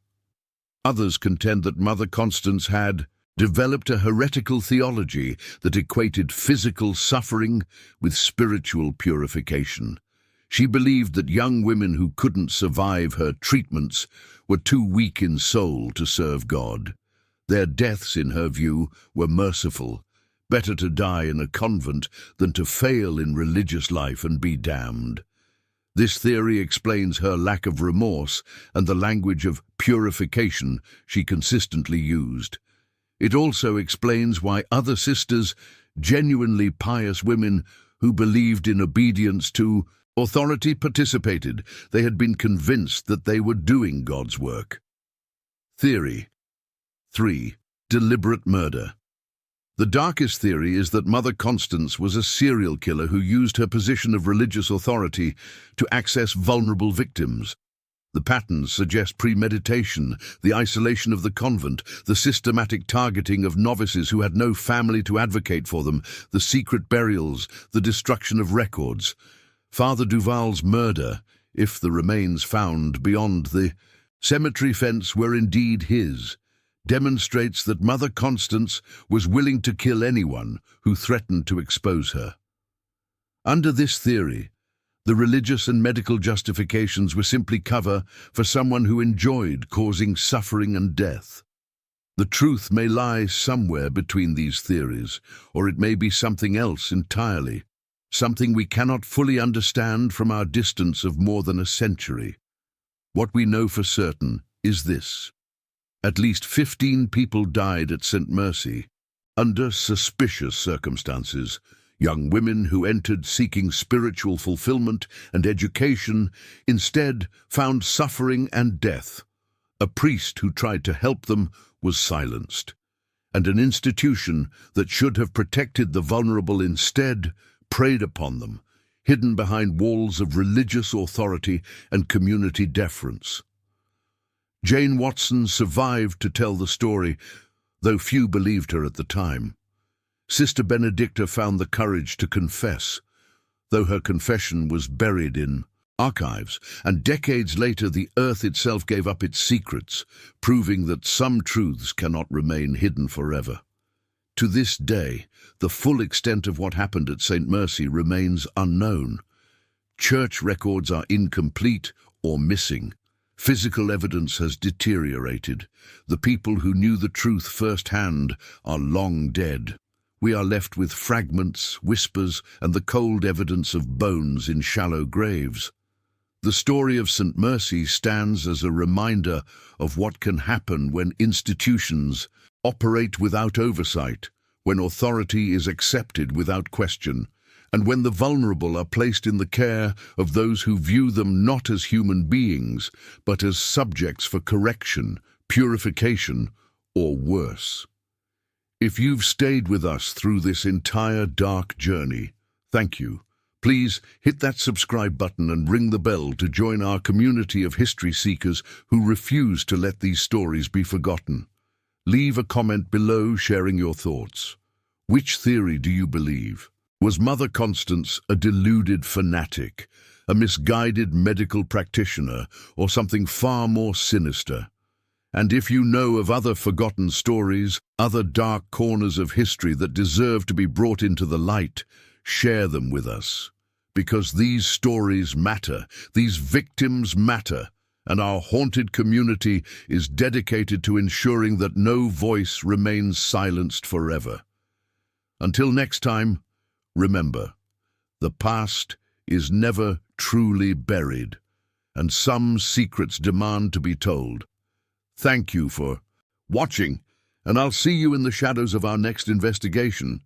Others contend that Mother Constance had developed a heretical theology that equated physical suffering with spiritual purification. She believed that young women who couldn't survive her treatments were too weak in soul to serve God. Their deaths, in her view, were merciful, Better to die in a convent than to fail in religious life and be damned. This theory explains her lack of remorse and the language of purification she consistently used. It also explains why other sisters, genuinely pious women who believed in obedience to authority, participated. They had been convinced that they were doing God's work. Theory 3. Deliberate murder. The darkest theory is that Mother Constance was a serial killer who used her position of religious authority to access vulnerable victims. The patterns suggest premeditation, the isolation of the convent, the systematic targeting of novices who had no family to advocate for them, the secret burials, the destruction of records. Father Duval's murder, if the remains found beyond the cemetery fence were indeed his, demonstrates that Mother Constance was willing to kill anyone who threatened to expose her. Under this theory, the religious and medical justifications were simply cover for someone who enjoyed causing suffering and death. The truth may lie somewhere between these theories, or it may be something else entirely, something we cannot fully understand from our distance of more than a century. What we know for certain is this. At least 15 people died at St. Mercy, under suspicious circumstances. Young women who entered seeking spiritual fulfillment and education instead found suffering and death. A priest who tried to help them was silenced, and an institution that should have protected the vulnerable instead preyed upon them, hidden behind walls of religious authority and community deference. Jane Watson survived to tell the story, though few believed her at the time. Sister Benedicta found the courage to confess, though her confession was buried in archives, and decades later the earth itself gave up its secrets, proving that some truths cannot remain hidden forever. To this day, the full extent of what happened at St. Mercy remains unknown. Church records are incomplete or missing. Physical evidence has deteriorated. The people who knew the truth firsthand are long dead. We are left with fragments, whispers, and the cold evidence of bones in shallow graves. The story of St. Mercy stands as a reminder of what can happen when institutions operate without oversight, when authority is accepted without question, and when the vulnerable are placed in the care of those who view them not as human beings, but as subjects for correction, purification, or worse. If you've stayed with us through this entire dark journey, thank you. Please hit that subscribe button and ring the bell to join our community of history seekers who refuse to let these stories be forgotten. Leave a comment below sharing your thoughts. Which theory do you believe? Was Mother Constance a deluded fanatic, a misguided medical practitioner, or something far more sinister? And if you know of other forgotten stories, other dark corners of history that deserve to be brought into the light, share them with us. Because these stories matter, these victims matter, and our haunted community is dedicated to ensuring that no voice remains silenced forever. Until next time, remember, the past is never truly buried, and some secrets demand to be told. Thank you for watching, and I'll see you in the shadows of our next investigation.